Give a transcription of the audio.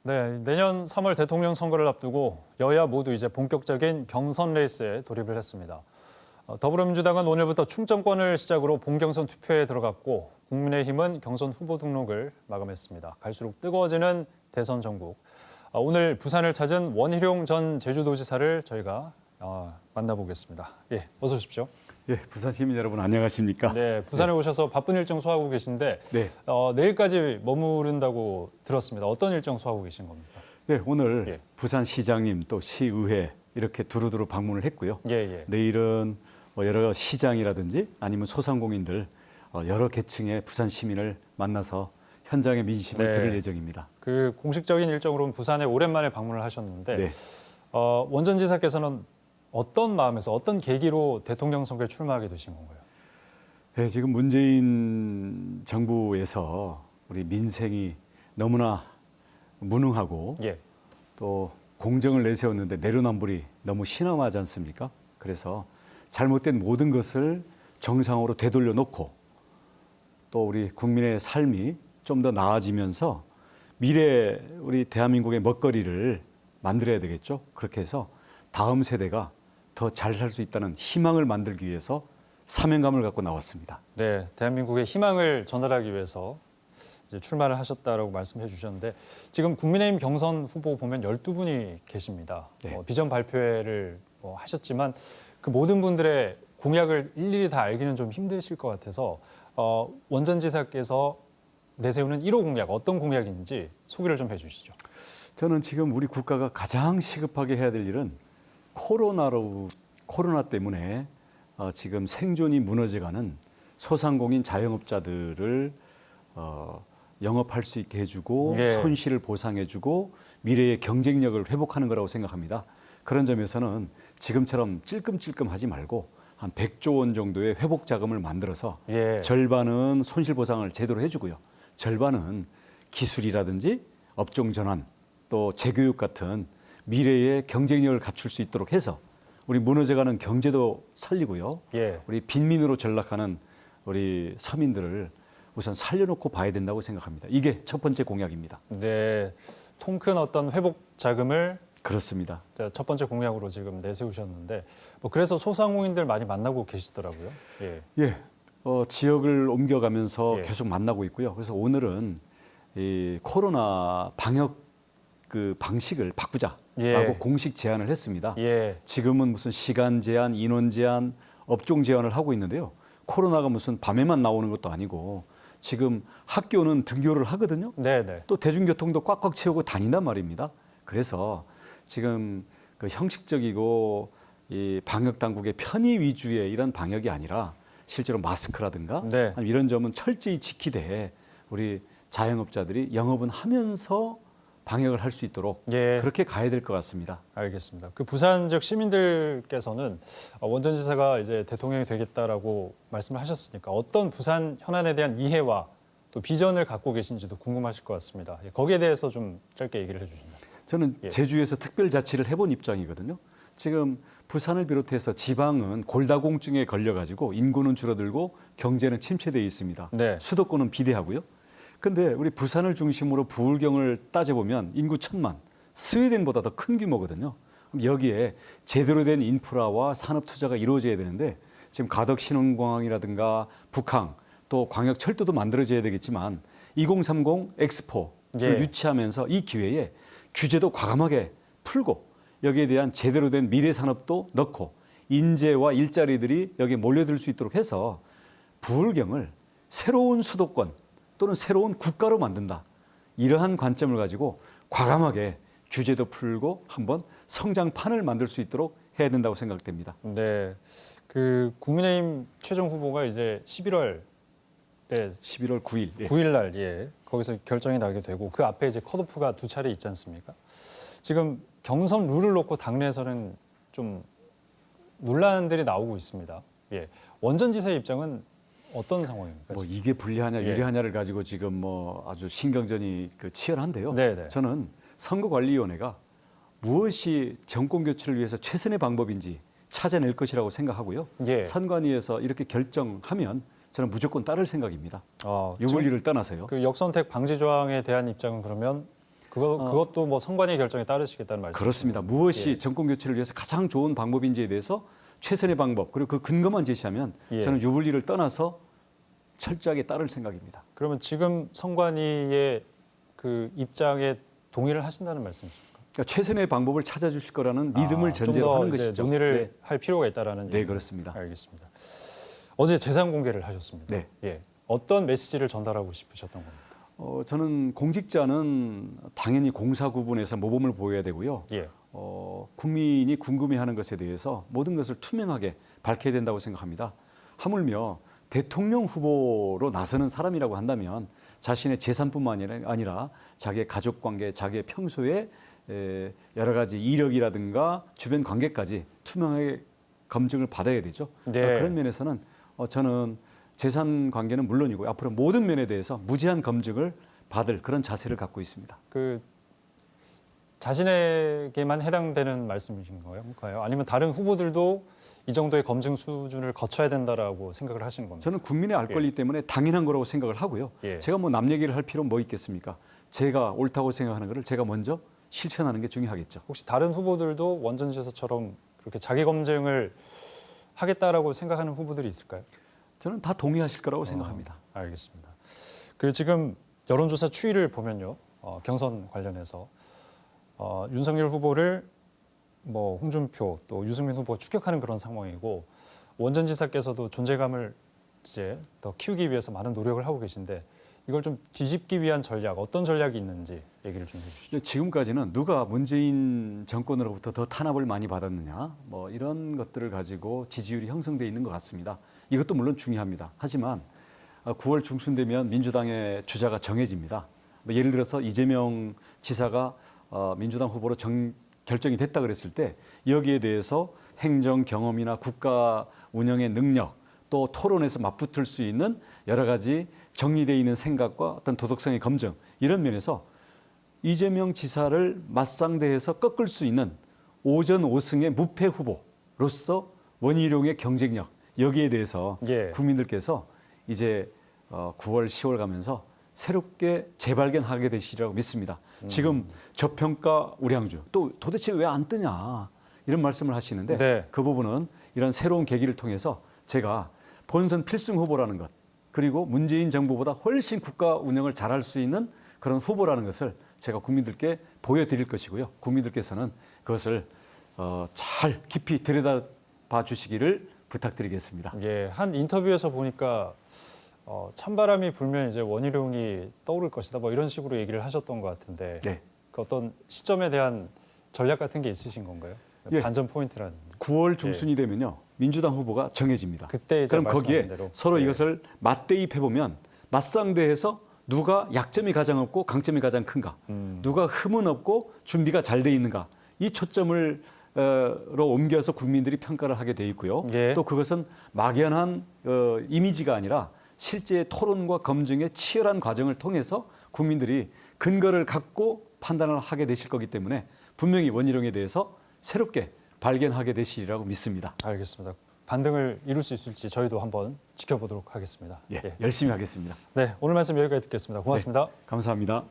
네, 내년 3월 대통령 선거를 앞두고 여야 모두 이제 본격적인 경선 레이스에 돌입을 했습니다. 더불어민주당은 오늘부터 충청권을 시작으로 본경선 투표에 들어갔고 국민의힘은 경선 후보 등록을 마감했습니다. 갈수록 뜨거워지는 대선 전국. 오늘 부산을 찾은 원희룡 전 제주도지사를 저희가 만나보겠습니다. 예, 어서 오십시오. 예, 부산 시민 여러분 안녕하십니까? 네, 부산에 오셔서 바쁜 일정 소화하고 계신데 네. 내일까지 머무른다고 들었습니다. 어떤 일정 소화하고 계신 겁니까? 네, 오늘 예. 부산시장님 또 시의회 이렇게 두루두루 방문을 했고요. 예. 내일은 여러 시장이라든지 아니면 소상공인들 여러 계층의 부산 시민을 만나서 현장의 민심을 네. 들을 예정입니다. 그 공식적인 일정으로는 부산에 오랜만에 방문을 하셨는데 네. 원 전 지사께서는 어떤 마음에서 어떤 계기로 대통령 선거에 출마하게 되신 건가요? 네, 지금 문재인 정부에서 우리 민생이 너무나 무능하고 예. 또 공정을 내세웠는데 내로남불이 너무 심하지 않습니까? 그래서 잘못된 모든 것을 정상으로 되돌려 놓고 또 우리 국민의 삶이 좀 더 나아지면서 미래 우리 대한민국의 먹거리를 만들어야 되겠죠. 그렇게 해서 다음 세대가 더 잘 살 수 있다는 희망을 만들기 위해서 사명감을 갖고 나왔습니다. 네, 대한민국의 희망을 전달하기 위해서 이제 출마를 하셨다라고 말씀해 주셨는데 지금 국민의힘 경선 후보 보면 12분이 계십니다. 네. 비전 발표회를 하셨지만 그 모든 분들의 공약을 일일이 다 알기는 좀 힘드실 것 같아서 원 전 지사께서 내세우는 1호 공약 어떤 공약인지 소개를 좀 해주시죠. 저는 지금 우리 국가가 가장 시급하게 해야 될 일은 코로나 때문에 지금 생존이 무너져가는 소상공인 자영업자들을 영업할 수 있게 해주고 예. 손실을 보상해주고 미래의 경쟁력을 회복하는 거라고 생각합니다. 그런 점에서는 지금처럼 찔끔찔끔하지 말고 한 100조 원 정도의 회복 자금을 만들어서 예. 절반은 손실 보상을 제대로 해주고요. 절반은 기술이라든지 업종 전환 또 재교육 같은 미래의 경쟁력을 갖출 수 있도록 해서 우리 무너져가는 경제도 살리고요. 예. 우리 빈민으로 전락하는 우리 서민들을 우선 살려놓고 봐야 된다고 생각합니다. 이게 첫 번째 공약입니다. 네, 통 큰 어떤 회복 자금을 그렇습니다. 첫 번째 공약으로 지금 내세우셨는데 그래서 소상공인들 많이 만나고 계시더라고요. 예. 예, 지역을 옮겨가면서 예. 계속 만나고 있고요. 그래서 오늘은 이 코로나 방역 그 방식을 바꾸자라고 예. 공식 제안을 했습니다. 예. 지금은 무슨 시간 제한, 인원 제한, 업종 제한을 하고 있는데요. 코로나가 무슨 밤에만 나오는 것도 아니고 지금 학교는 등교를 하거든요. 네네. 또 대중교통도 꽉꽉 채우고 다닌단 말입니다. 그래서 지금 그 형식적이고 이 방역 당국의 편의 위주의 이런 방역이 아니라 실제로 마스크라든가 네. 아니면 이런 점은 철저히 지키되 우리 자영업자들이 영업은 하면서 방역을 할 수 있도록 예. 그렇게 가야 될 것 같습니다. 알겠습니다. 그 부산 지역 시민들께서는 원 전 지사가 이제 대통령이 되겠다라고 말씀을 하셨으니까 어떤 부산 현안에 대한 이해와 또 비전을 갖고 계신지도 궁금하실 것 같습니다. 거기에 대해서 좀 짧게 얘기를 해주신다면. 저는 예. 제주에서 특별자치를 해본 입장이거든요. 지금 부산을 비롯해서 지방은 골다공증에 걸려가지고 인구는 줄어들고 경제는 침체되어 있습니다. 네. 수도권은 비대하고요. 근데 우리 부산을 중심으로 부울경을 따져보면 인구 1,000만, 스웨덴보다 더 큰 규모거든요. 그럼 여기에 제대로 된 인프라와 산업 투자가 이루어져야 되는데 지금 가덕 신혼공항이라든가 북항 또 광역철도도 만들어져야 되겠지만 2030 엑스포를 예. 유치하면서 이 기회에 규제도 과감하게 풀고 여기에 대한 제대로 된 미래 산업도 넣고 인재와 일자리들이 여기에 몰려들 수 있도록 해서 부울경을 새로운 수도권 또는 새로운 국가로 만든다. 이러한 관점을 가지고 과감하게 규제도 풀고 한번 성장판을 만들 수 있도록 해야 된다고 생각됩니다. 네, 그 국민의힘 최종 후보가 이제 11월 11월 9일. 예. 9일 날 예, 거기서 결정이 나게 되고 그 앞에 이제 컷오프가 2차례 있지 않습니까? 지금 경선 룰을 놓고 당내에서는 좀 논란들이 나오고 있습니다. 예, 원 전 지사의 입장은 어떤 상황입니까? 뭐 이게 불리하냐 예. 유리하냐를 가지고 지금 뭐 아주 신경전이 치열한데요. 네네. 저는 선거관리위원회가 무엇이 정권 교체를 위해서 최선의 방법인지 찾아낼 것이라고 생각하고요. 예. 선관위에서 이렇게 결정하면 저는 무조건 따를 생각입니다. 지금 유권리를 떠나서요. 그 역선택 방지 조항에 대한 입장은 그러면 그것도 뭐 선관위 결정에 따르시겠다는 말씀. 그렇습니다. 무엇이 예. 정권 교체를 위해서 가장 좋은 방법인지에 대해서 최선의 방법 그리고 그 근거만 제시하면 예. 저는 유불리를 떠나서 철저하게 따를 생각입니다. 그러면 지금 선관위의 그 입장에 동의를 하신다는 말씀이십니까? 그러니까 최선의 방법을 찾아주실 거라는 믿음을 전제로 하는 것이죠. 논의를 할 필요가 있다라는. 네, 그렇습니다. 알겠습니다. 어제 재산 공개를 하셨습니다. 네. 예. 어떤 메시지를 전달하고 싶으셨던 겁니까? 저는 공직자는 당연히 공사 구분에서 모범을 보여야 되고요. 예. 국민이 궁금해하는 것에 대해서 모든 것을 투명하게 밝혀야 된다고 생각합니다. 하물며 대통령 후보로 나서는 사람이라고 한다면 자신의 재산뿐만 아니라 자기의 가족관계, 자기의 평소에 여러 가지 이력이라든가 주변 관계까지 투명하게 검증을 받아야 되죠. 네. 그런 면에서는 저는 재산 관계는 물론이고 앞으로 모든 면에 대해서 무제한 검증을 받을 그런 자세를 갖고 있습니다. 그 자신에게만 해당되는 말씀이신가요? 아니면 다른 후보들도 이 정도의 검증 수준을 거쳐야 된다라고 생각을 하시는 겁니까? 저는 국민의 알 권리 때문에 당연한 거라고 생각을 하고요. 예. 제가 뭐 남 얘기를 할 필요는 뭐 있겠습니까? 제가 옳다고 생각하는 것을 제가 먼저 실천하는 게 중요하겠죠. 혹시 다른 후보들도 원전지사처럼 그렇게 자기 검증을 하겠다라고 생각하는 후보들이 있을까요? 저는 다 동의하실 거라고 생각합니다. 알겠습니다. 그 지금 여론조사 추이를 보면요, 경선 관련해서 윤석열 후보를 뭐 홍준표 또 유승민 후보 추격하는 그런 상황이고 원전지사께서도 존재감을 이제 더 키우기 위해서 많은 노력을 하고 계신데 이걸 좀 뒤집기 위한 전략 어떤 전략이 있는지 얘기를 좀 해주시죠. 지금까지는 누가 문재인 정권으로부터 더 탄압을 많이 받았느냐 뭐 이런 것들을 가지고 지지율이 형성돼 있는 것 같습니다. 이것도 물론 중요합니다. 하지만 9월 중순 되면 민주당의 주자가 정해집니다. 뭐 예를 들어서 이재명 지사가 민주당 후보로 결정이 됐다 그랬을 때 여기에 대해서 행정 경험이나 국가 운영의 능력 또 토론에서 맞붙을 수 있는 여러 가지 정리되어 있는 생각과 어떤 도덕성의 검증 이런 면에서 이재명 지사를 맞상대해서 꺾을 수 있는 오전 5승의 무패 후보로서 원희룡의 경쟁력 여기에 대해서 예. 국민들께서 이제 9월 10월 가면서 새롭게 재발견하게 되시리라고 믿습니다. 지금 저평가 우량주 또 도대체 왜 안 뜨냐 이런 말씀을 하시는데 네. 그 부분은 이런 새로운 계기를 통해서 제가 본선 필승 후보라는 것 그리고 문재인 정부보다 훨씬 국가 운영을 잘할 수 있는 그런 후보라는 것을 제가 국민들께 보여드릴 것이고요. 국민들께서는 그것을 잘 깊이 들여다봐 주시기를 부탁드리겠습니다. 예, 한 인터뷰에서 보니까 찬바람이 불면 이제 원희룡이 떠오를 것이다 뭐 이런 식으로 얘기를 하셨던 것 같은데 네. 그 어떤 시점에 대한 전략 같은 게 있으신 건가요? 예. 반전 포인트라는. 9월 중순이 되면요. 민주당 후보가 정해집니다. 그때 이제 그럼 말씀하신 거기에 대로. 서로 예. 이것을 맞대입해 보면 맞상대해서 누가 약점이 가장 없고 강점이 가장 큰가, 누가 흠은 없고 준비가 잘 돼 있는가 이 초점을 로 옮겨서 국민들이 평가를 하게 돼 있고요. 예. 또 그것은 막연한 이미지가 아니라 실제 토론과 검증의 치열한 과정을 통해서 국민들이 근거를 갖고 판단을 하게 되실 거기 때문에 분명히 원희룡에 대해서 새롭게 발견하게 되시리라고 믿습니다. 알겠습니다. 반등을 이룰 수 있을지 저희도 한번 지켜보도록 하겠습니다. 예, 열심히 하겠습니다. 네, 오늘 말씀 여기까지 듣겠습니다. 고맙습니다. 네, 감사합니다.